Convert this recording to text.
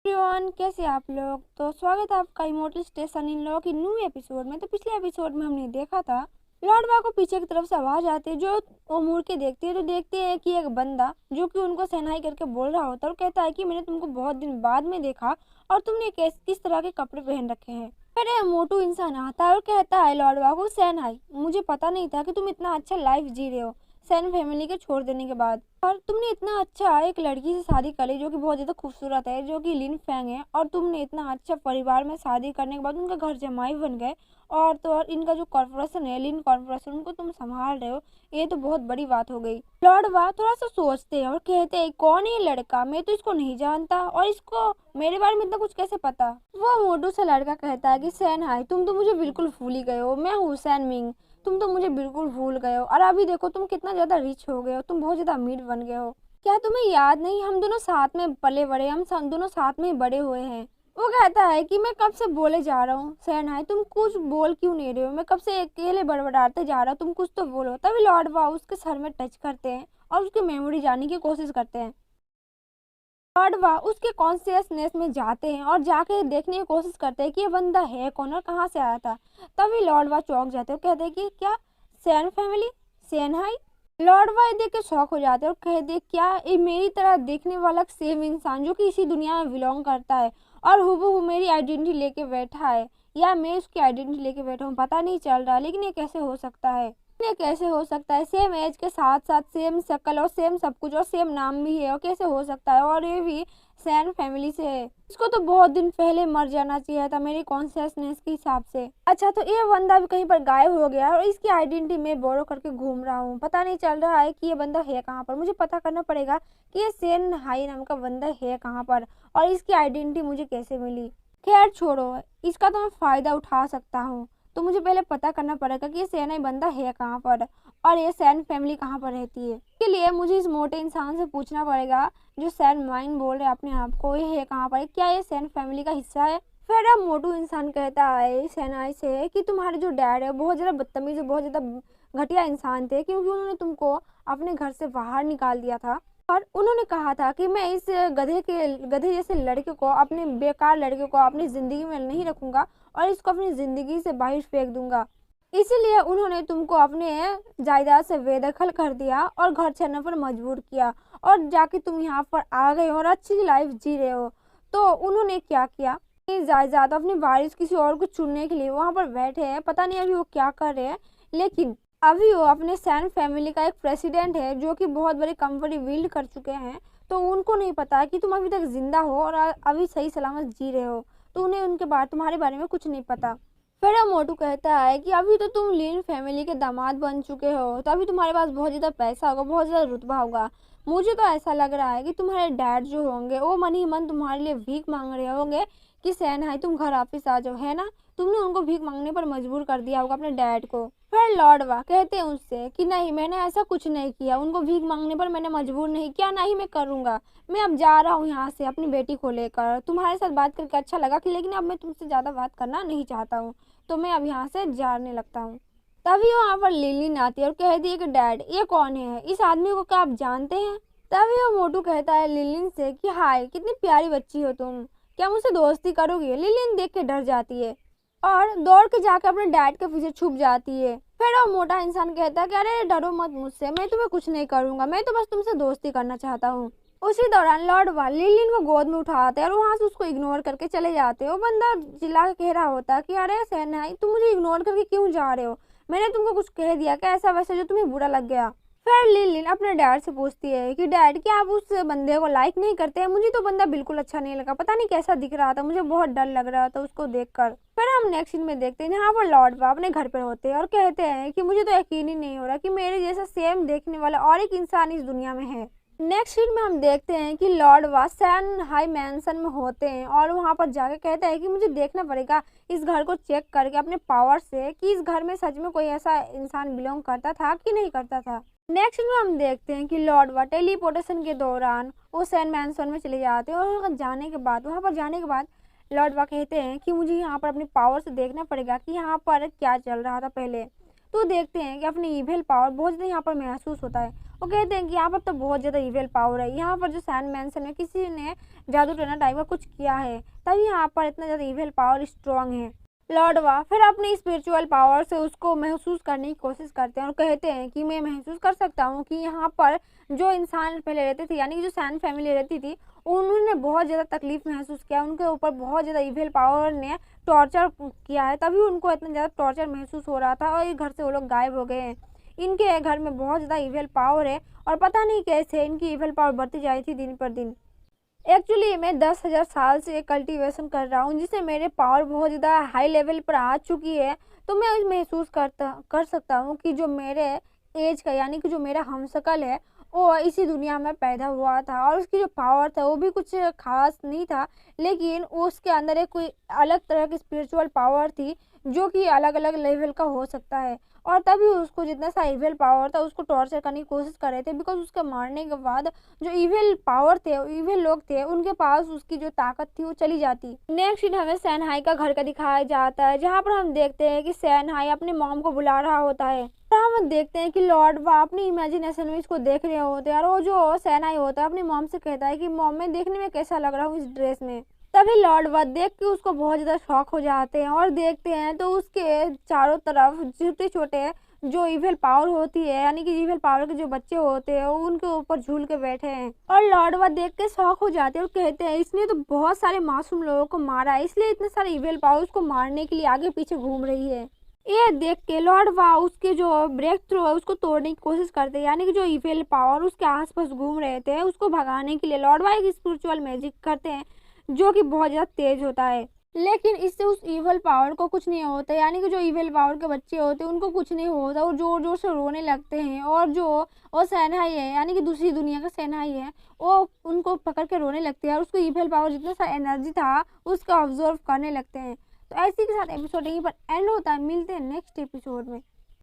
Everyone, कैसे आप लोग। तो स्वागत है आपका इमोर्टल स्टेशन इन लॉ की न्यू एपिसोड में। तो पिछले एपिसोड में हमने देखा था लॉर्ड वाह को पीछे की तरफ से आवाज आती है। जो वो मुड़ के देखती है तो देखते हैं कि एक बंदा जो कि उनको सहनाई करके बोल रहा होता है और कहता है कि मैंने तुमको बहुत दिन बाद में देखा और तुमने किस तरह के कपड़े पहन रखे हैं। फिर एक मोटू इंसान आता है और कहता है लॉर्ड वाह को, सहनाई मुझे पता नहीं था कि तुम इतना अच्छा लाइफ जी रहे हो सैन फैमिली के छोड़ देने के बाद, और तुमने इतना अच्छा एक लड़की से शादी करी जो कि बहुत ज्यादा खूबसूरत है, जो कि लिन फैंग है, और तुमने इतना अच्छा परिवार में शादी करने के बाद उनका घर जमाई बन गए। और तो और इनका जो कॉर्पोरेशन है लिन कॉर्पोरेशन, उनको तुम संभाल रहे हो। ये तो बहुत बड़ी बात हो गई। लॉर्ड वाह थोड़ा सा सोचते हैं और कहते हैं, कौन है ये लड़का, मैं तो इसको नहीं जानता और इसको मेरे बारे में इतना कुछ कैसे पता। वो मोटू सा लड़का कहता है कि सैन हाई, तुम तो मुझे बिल्कुल भूल ही गए हो। मैं हूँ सैन मिंग, तुम तो मुझे बिल्कुल भूल गए हो। और अभी देखो तुम कितना ज्यादा रिच हो गए हो, तुम बहुत ज्यादा अमीर बन गए हो। क्या तुम्हें याद नहीं, हम दोनों साथ में पले बड़े, दोनों साथ में ही बड़े हुए हैं। वो कहता है कि मैं कब से बोले जा रहा हूँ सहनाई, तुम कुछ बोल क्यों नहीं रहे हो। मैं कब से अकेले बड़बड़ाते जा रहा हूँ, तुम कुछ तो बोलो। तभी लॉर्ड वाह उसके सर में टच करते हैं और उसकी मेमोरी जानने की कोशिश करते हैं। लॉर्ड वाह उसके कॉन्शियसनेस में जाते हैं और जाके देखने की कोशिश करते हैं कि ये बंदा है कौन और कहाँ से आया था। तभी लॉर्ड वाह चौंक जाते हैं और कहते हैं कि क्या सैन फैमिली, सैन हाई। लॉर्ड वाह देख के शौक हो जाते हैं और कहते हैं, क्या ये मेरी तरह देखने वाला सेम इंसान जो कि इसी दुनिया में बिलोंग करता है और हूबहू मेरी आइडेंटिटी लेके बैठा है, या मैं उसकी आइडेंटिटी लेके बैठा हूँ, पता नहीं चल रहा। लेकिन ये कैसे हो सकता है, ये कैसे हो सकता है। सेम एज के साथ साथ सेम शक्ल और सेम सब कुछ और सेम नाम भी है, और कैसे हो सकता है, और ये भी सैन फैमिली से है। इसको तो बहुत दिन पहले मर जाना चाहिए था मेरी कॉन्शियसनेस के हिसाब से। अच्छा, तो ये बंदा भी कहीं पर गायब हो गया और इसकी आइडेंटिटी मैं बोरो करके घूम रहा हूँ। पता नहीं चल रहा है कि ये बंदा है कहाँ पर। मुझे पता करना पड़ेगा कि ये सैन हाई नाम का बंदा है कहाँ पर और इसकी आइडेंटिटी मुझे कैसे मिली। खैर छोड़ो, इसका तो मैं फायदा उठा सकता हूँ। तो मुझे पहले पता करना पड़ेगा कि ये सैन हाई बंदा है कहाँ पर और ये सैन फैमिली कहाँ पर रहती है। इसके लिए मुझे इस मोटे इंसान से पूछना पड़ेगा जो सैन माइन बोल रहे अपने आप को, ये है कहाँ पर, क्या ये सैन फैमिली का हिस्सा है। फिर अब मोटू इंसान कहता है सैनाई से कि तुम्हारे जो डैड है बहुत ज्यादा बदतमीज, बहुत ज्यादा घटिया इंसान थे, क्योंकि उन्होंने तुमको अपने घर से बाहर निकाल दिया था और उन्होंने कहा था कि मैं इस गधे जैसे लड़के को, अपने बेकार लड़के को अपनी जिंदगी में नहीं रखूंगा और इसको अपनी जिंदगी से बाहर फेंक दूंगा। इसीलिए उन्होंने तुमको अपने जायदाद से बेदखल कर दिया और घर छोड़ने पर मजबूर किया और जाके तुम यहाँ पर आ गए और अच्छी लाइफ जी रहे हो। तो उन्होंने क्या किया, जायदाद अपनी वारिस किसी और को चुनने के लिए वहां पर बैठे हैं। पता नहीं अभी वो क्या कर रहे हैं, लेकिन अभी वो अपने सैन फैमिली का एक प्रेसिडेंट है जो कि बहुत बड़ी कंपनी बिल्ड कर चुके हैं। तो उनको नहीं पता कि तुम अभी तक जिंदा हो और अभी सही सलामत जी रहे हो। तो उन्हें उनके बाद तुम्हारे बारे में कुछ नहीं पता। फिर मोटू कहता है कि अभी तो तुम लिन फैमिली के दामाद बन चुके हो, तो अभी तुम्हारे पास बहुत ज्यादा पैसा होगा, बहुत ज्यादा रुतबा होगा। मुझे तो ऐसा लग रहा है कि तुम्हारे डैड जो होंगे वो मन ही मन तुम्हारे लिए भीख मांग रहे होंगे कि सैन हाई तुम घर वापिस आ जाओ, है ना। तुमने उनको भीख मांगने पर मजबूर कर दिया होगा अपने डैड को। फिर लॉर्ड वाह कहते हैं उससे कि नहीं, मैंने ऐसा कुछ नहीं किया, उनको भीख मांगने पर मैंने मजबूर नहीं किया, ना ही मैं करूंगा। मैं अब जा रहा हूँ यहाँ से अपनी बेटी को लेकर। तुम्हारे साथ बात करके अच्छा लगा कि, लेकिन अब मैं तुमसे ज्यादा बात करना नहीं चाहता हूँ, तो मैं अब यहाँ से जाने लगता हूँ। तभी वहाँ पर लिलिन आती है और कहती है कि डैड, ये कौन है, इस आदमी को क्या आप जानते हैं। तभी वो मोटू कहता है लिलिन से कि हाय, कितनी प्यारी बच्ची हो तुम, क्या मुझसे दोस्ती करोगी। लिलिन देख के डर जाती है और दौड़ के जाकर अपने डैड के पीछे छुप जाती है। फिर वो मोटा इंसान कहता है कि अरे डरो मत मुझसे, मैं तुम्हें कुछ नहीं करूंगा, मैं तो बस तुमसे दोस्ती करना चाहता हूँ। उसी दौरान लॉर्ड वाह लिलिन को गोद में उठाते हैं और वहां से उसको इग्नोर करके चले जाते हैं। वो बंदा चिल्ला के कह रहा होता है कि अरे सहनाई, तुम मुझे इग्नोर करके क्यों जा रहे हो, मैंने तुमको कुछ कह दिया क्या ऐसा वैसा जो तुम्हें बुरा लग गया। फिर लिलिन अपने डैड से पूछती है कि डैड, क्या आप उस बंदे को लाइक नहीं करते हैं, मुझे तो बंदा बिल्कुल अच्छा नहीं लगा, पता नहीं कैसा दिख रहा था, मुझे बहुत डर लग रहा था उसको देखकर। फिर हम नेक्स्ट सीन में देखते हैं यहाँ पर लॉर्ड वाह अपने घर पर होते हैं और कहते हैं कि मुझे तो यकीन ही नहीं हो रहा कि मेरे जैसा सेम देखने वाला और एक इंसान इस दुनिया में है। नेक्स्ट सीन में हम देखते हैं कि लॉर्ड वाह सैन हाई मैंसन में होते हैं और वहां पर जाके कहते हैं कि मुझे देखना पड़ेगा इस घर को चेक करके अपने पावर से कि इस घर में सच में कोई ऐसा इंसान बिलोंग करता था कि नहीं करता था। नेक्स्ट में हम देखते हैं कि लॉर्ड वाह टेलीपोर्टेशन के दौरान वो सैन मैंसन में चले जाते हैं और वहाँ पर जाने के बाद लॉर्ड वाह कहते हैं कि मुझे यहाँ पर अपनी पावर से देखना पड़ेगा कि यहाँ पर क्या चल रहा था पहले। तो देखते हैं कि अपनी इविल पावर बहुत ज़्यादा यहाँ पर महसूस होता है वो कहते हैं कि यहाँ पर तो बहुत ज़्यादा इविल पावर है, यहाँ पर जो सैंड मैंशन में किसी ने जादू टोना टाइप का कुछ किया है, तभी यहाँ पर इतना ज़्यादा इविल पावर स्ट्रॉन्ग है। लॉर्ड वाह फिर अपनी स्पिरिचुअल पावर से उसको महसूस करने की कोशिश करते हैं और कहते हैं कि मैं महसूस कर सकता हूँ कि यहाँ पर जो इंसान पहले रहते थे, यानी कि जो सैंड फैमिली रहती थी, उन्होंने बहुत ज़्यादा तकलीफ महसूस किया, उनके ऊपर बहुत ज़्यादा इविल पावर ने टॉर्चर किया है, तभी उनको इतना ज़्यादा टॉर्चर महसूस हो रहा था और ये घर से वो लोग गायब हो गए हैं। इनके घर में बहुत ज़्यादा इविल पावर है और पता नहीं कैसे इनकी इविल पावर बढ़ती जा रही थी दिन पर दिन। एक्चुअली मैं 10,000 साल से कल्टीवेशन कर रहा हूँ, जिससे मेरे पावर बहुत ज़्यादा हाई लेवल पर आ चुकी है। तो मैं महसूस कर सकता हूँ कि जो मेरे एज का, यानी कि जो मेरा हमशक्ल है, वो इसी दुनिया में पैदा हुआ था और उसकी जो पावर था वो भी कुछ खास नहीं था, लेकिन उसके अंदर एक कोई अलग तरह की स्पिरिचुअल पावर थी जो कि अलग अलग लेवल का हो सकता है। और तभी उसको जितना सा इविल पावर था उसको टॉर्चर करने की कोशिश कर रहे थे, बिकॉज उसके मारने के बाद जो इविल पावर थे, इविल लोग थे, उनके पास उसकी जो ताकत थी वो चली जाती। नेक्स्ट सीन हमें सैनहाई का घर का दिखाया जाता है, जहाँ पर हम देखते हैं कि सैनहाई अपने मॉम को बुला रहा होता है। हम देखते हैं कि लॉर्ड वाह अपनी इमेजिनेशन में इसको देख रहे होते हैं और वो जो सैनहाई होता है अपनी मॉम से कहता है कि मॉम, मैं देखने में कैसा लग रहा हूँ इस ड्रेस में। तभी लॉर्ड वाह देख के उसको बहुत ज़्यादा शॉक हो जाते हैं और देखते हैं तो उसके चारों तरफ छोटे छोटे जो इविल पावर होती है, यानी कि इविल पावर के जो बच्चे होते हैं, वो उनके ऊपर झूल के बैठे हैं और लॉर्ड वाह देख के शॉक हो जाते हैं और कहते हैं इसने तो बहुत सारे मासूम लोगों को मारा है, इसलिए इतने सारे इविल पावर उसको मारने के लिए आगे पीछे घूम रही है। ये देख के लॉर्ड वाह उसके जो ब्रेक थ्रू है उसको तोड़ने की कोशिश करते हैं, यानी कि जो इविल पावर उसके आसपास घूम रहे थे उसको भगाने के लिए लॉर्ड वाह एक स्पिरिचुअल मैजिक करते हैं जो कि बहुत ज़्यादा तेज होता है, लेकिन इससे उस इविल पावर को कुछ नहीं होता, यानी कि जो इविल पावर के बच्चे होते हैं उनको कुछ नहीं होता, वो जोर जोर से रोने लगते हैं और जो वो सैनहाई है, यानी कि दूसरी दुनिया का सैनहाई है, वो उनको पकड़ के रोने लगते हैं और उसको इविल पावर जितना सा एनर्जी था उसका ऑब्जर्व करने लगते हैं। तो ऐसी के साथ एपिसोड यहीं पर एंड होता है, मिलते हैं नेक्स्ट एपिसोड में।